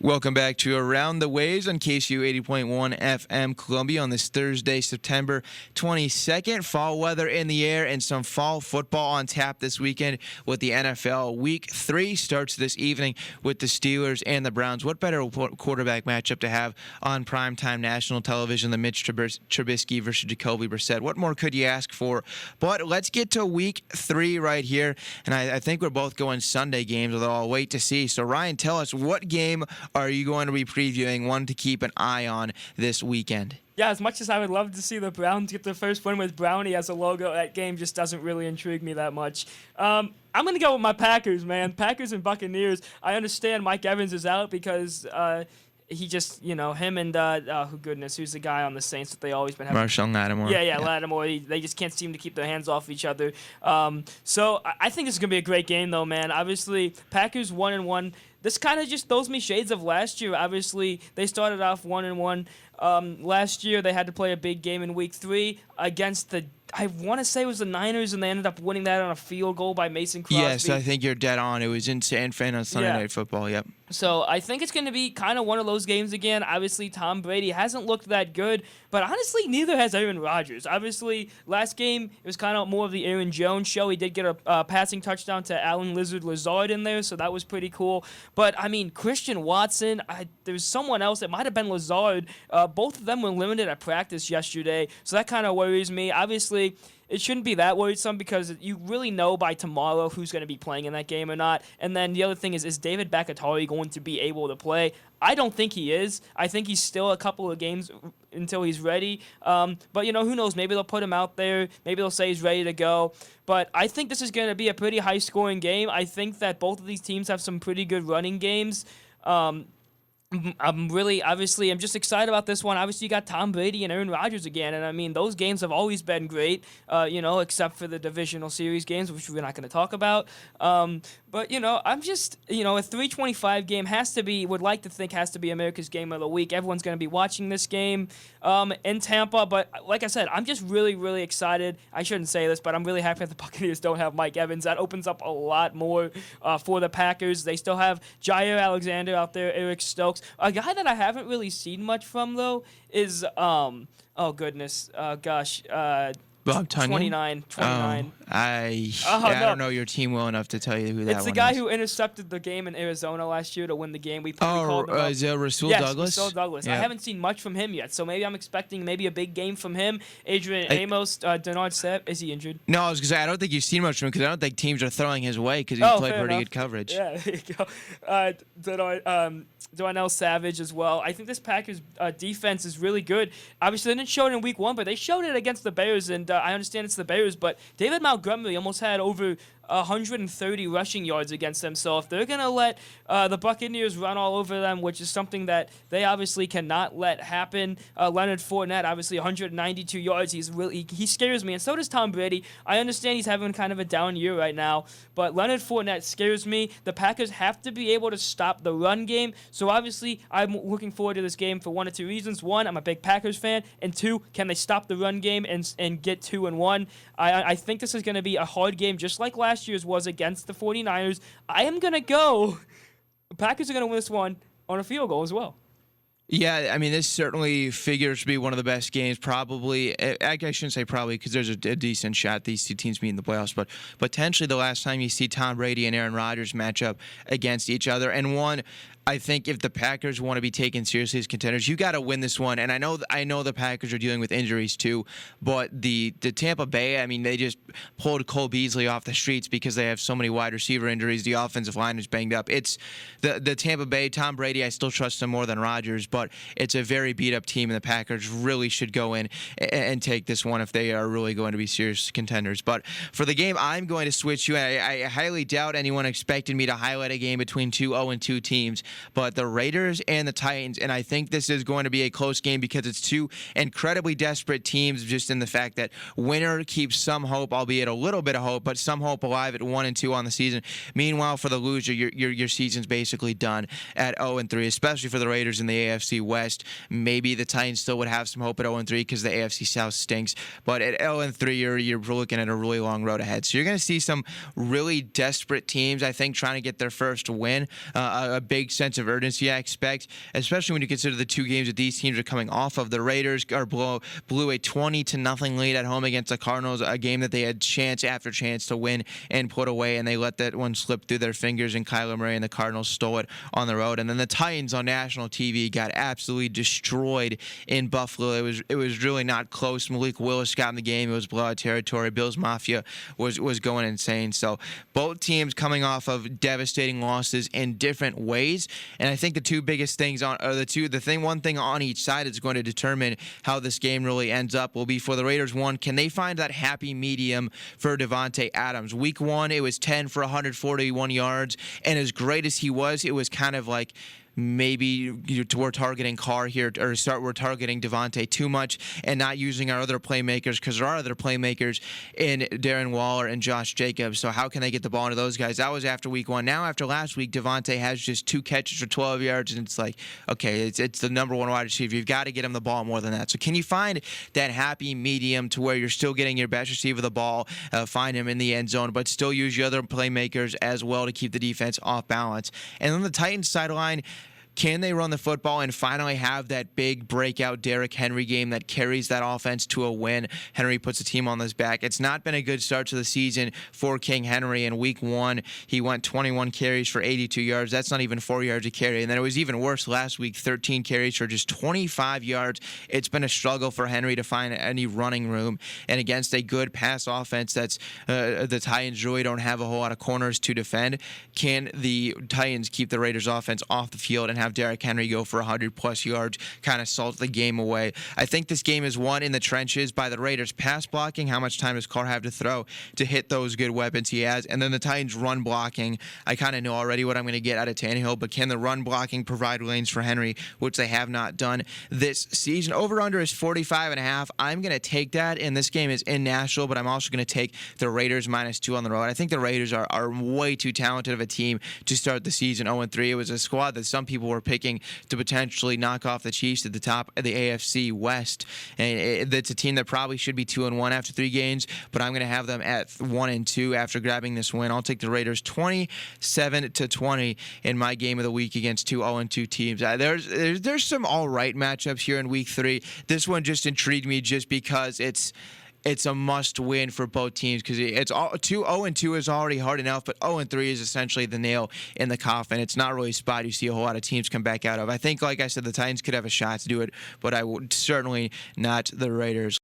Welcome back to Around the Waves on KCU 80.1 FM Columbia on this Thursday, September 22nd. Fall weather in the air and some fall football on tap this weekend with the NFL. Week 3 starts this evening with the Steelers and the Browns. What better quarterback matchup to have on primetime national television than Mitch Trubisky versus Jacoby Brissett? What more could you ask for? But let's get to Week 3 right here. And I think we're both going Sunday games, although I'll wait to see. So, Ryan, tell us, what game are you going to be previewing, one to keep an eye on this weekend? Yeah, as much as I would love to see the Browns get their first win with Brownie as a logo, that game just doesn't really intrigue me that much. I'm going to go with my Packers, man. Packers and Buccaneers. I understand Mike Evans is out because he just, him and, who's the guy on the Saints that they always been having? Marshall Lattimore. Yeah. Lattimore. They just can't seem to keep their hands off each other. So I think this is going to be a great game, though, man. Obviously, Packers 1-1. This kind of just throws me shades of last year. Obviously, they started off 1-1. Last year, they had to play a big game in Week 3 against I want to say it was the Niners, and they ended up winning that on a field goal by Mason Crosby. Yes, I think you're dead on. It was in San Fran on Sunday Night Football, yep. So I think it's going to be kind of one of those games again. Obviously, Tom Brady hasn't looked that good, but honestly, neither has Aaron Rodgers. Obviously, last game, it was kind of more of the Aaron Jones show. He did get a passing touchdown to Allen Lazard in there, so that was pretty cool. But, I mean, Christian Watson, there was someone else. It might have been Lazard. Both of them were limited at practice yesterday, so that kind of worries me. Obviously, it shouldn't be that worrisome because you really know by tomorrow who's going to be playing in that game or not. And then the other thing is David Bakhtiari going to be able to play? I don't think he is. I think he's still a couple of games until he's ready. But, who knows? Maybe they'll put him out there. Maybe they'll say he's ready to go. But I think this is going to be a pretty high-scoring game. I think that both of these teams have some pretty good running games. I'm just excited about this one. Obviously, you got Tom Brady and Aaron Rodgers again, and I mean, those games have always been great, except for the divisional series games, which we're not going to talk about. But, I'm just, a 325 game would like to think has to be America's Game of the Week. Everyone's going to be watching this game in Tampa, but like I said, I'm just really, really excited. I shouldn't say this, but I'm really happy that the Buccaneers don't have Mike Evans. That opens up a lot more for the Packers. They still have Jair Alexander out there, Eric Stokes. A guy that I haven't really seen much from, though, is, Bob 29. I don't know your team well enough to tell you who that one is. It's the guy who intercepted the game in Arizona last year to win the game. We called him is it Rasul Douglas? Rasul Douglas. Yeah. I haven't seen much from him yet, so maybe I'm expecting a big game from him. Adrian Amos, Denard Sepp, is he injured? No, I was going to say, I don't think you've seen much from him because I don't think teams are throwing his way because he's played pretty good coverage. Yeah, there you go. Darnell Savage as well. I think this Packers defense is really good. Obviously, they didn't show it in Week 1, but they showed it against the Bears, and I understand it's the Bears, but David Montgomery almost had over 130 rushing yards against them. So if they're going to let the Buccaneers run all over them, which is something that they obviously cannot let happen, Leonard Fournette, obviously 192 yards. He scares me, and so does Tom Brady. I understand he's having kind of a down year right now, but Leonard Fournette scares me. The Packers have to be able to stop the run game. So obviously, I'm looking forward to this game for one of two reasons. One, I'm a big Packers fan, and two, can they stop the run game and get 2-1? I think this is going to be a hard game, just like last year's was against the 49ers. I am going to go. The Packers are going to win this one on a field goal as well. Yeah, I mean, this certainly figures to be one of the best games, probably. I shouldn't say probably because there's a decent shot these two teams meet in the playoffs, but potentially the last time you see Tom Brady and Aaron Rodgers match up against each other. And one, I think if the Packers want to be taken seriously as contenders, you got to win this one. And I know the Packers are dealing with injuries too, but the Tampa Bay, I mean, they just pulled Cole Beasley off the streets because they have so many wide receiver injuries. The offensive line is banged up. It's the Tampa Bay, Tom Brady, I still trust him more than Rodgers, but it's a very beat-up team, and the Packers really should go in and take this one if they are really going to be serious contenders. But for the game, I'm going to switch you. I highly doubt anyone expected me to highlight a game between two 0-2 teams, but the Raiders and the Titans, and I think this is going to be a close game because it's two incredibly desperate teams, just in the fact that winner keeps some hope, albeit a little bit of hope, but some hope alive at 1-2 on the season. Meanwhile, for the loser, your season's basically done at 0-3, especially for the Raiders in the AFC West. Maybe the Titans still would have some hope at 0-3 because the AFC South stinks, but at 0-3, you're looking at a really long road ahead. So you're going to see some really desperate teams, I think, trying to get their first win, a big sense sense of urgency I expect, especially when you consider the two games that these teams are coming off of. The Raiders blew a 20-0 lead at home against the Cardinals, a game that they had chance after chance to win and put away, and they let that one slip through their fingers, and Kyler Murray and the Cardinals stole it on the road. And then the Titans on national TV got absolutely destroyed in Buffalo. It was really not close. Malik Willis got in the game. It was blowout territory. Bills Mafia was going insane. So both teams coming off of devastating losses in different ways, and I think the two biggest things one thing on each side is going to determine how this game really ends up will be for the Raiders. One, can they find that happy medium for Devontae Adams? Week 1, it was 10 for 141 yards, and as great as he was, it was kind of like maybe we're targeting Carr here, we're targeting Devontae too much and not using our other playmakers, because there are other playmakers in Darren Waller and Josh Jacobs. So how can they get the ball into those guys? That was after week 1. Now after last week, Devontae has just 2 catches for 12 yards, and it's like, okay, it's the number 1 wide receiver. You've got to get him the ball more than that. So can you find that happy medium to where you're still getting your best receiver the ball, find him in the end zone, but still use your other playmakers as well to keep the defense off balance? And on the Titans sideline, can they run the football and finally have that big breakout Derrick Henry game that carries that offense to a win? Henry puts the team on his back. It's not been a good start to the season for King Henry. In week 1, he went 21 carries for 82 yards. That's not even 4 yards a carry. And then it was even worse last week, 13 carries for just 25 yards. It's been a struggle for Henry to find any running room. And against a good pass offense that's the Titans really don't have a whole lot of corners to defend. Can the Titans keep the Raiders offense off the field and have Derrick Henry go for 100-plus yards, kind of salt the game away? I think this game is won in the trenches by the Raiders pass blocking. How much time does Carr have to throw to hit those good weapons he has? And then the Titans run blocking. I kind of know already what I'm going to get out of Tannehill, but can the run blocking provide lanes for Henry, which they have not done this season? Over-under is 45.5. I'm going to take that, and this game is in Nashville, but I'm also going to take the Raiders -2 on the road. I think the Raiders are way too talented of a team to start the season 0-3. It was a squad that some people were picking to potentially knock off the Chiefs at the top of the AFC West. And it's a team that probably should be 2-1 after 3 games, but I'm going to have them at 1-2 after grabbing this win. I'll take the Raiders 27-20 in my game of the week against 2 0-2 teams. There's some all right matchups here in week 3. This one just intrigued me just because it's a must-win for both teams, because 0-2 is already hard enough, but 0-3 is essentially the nail in the coffin. It's not really a spot you see a whole lot of teams come back out of. I think, like I said, the Titans could have a shot to do it, but I would certainly not the Raiders.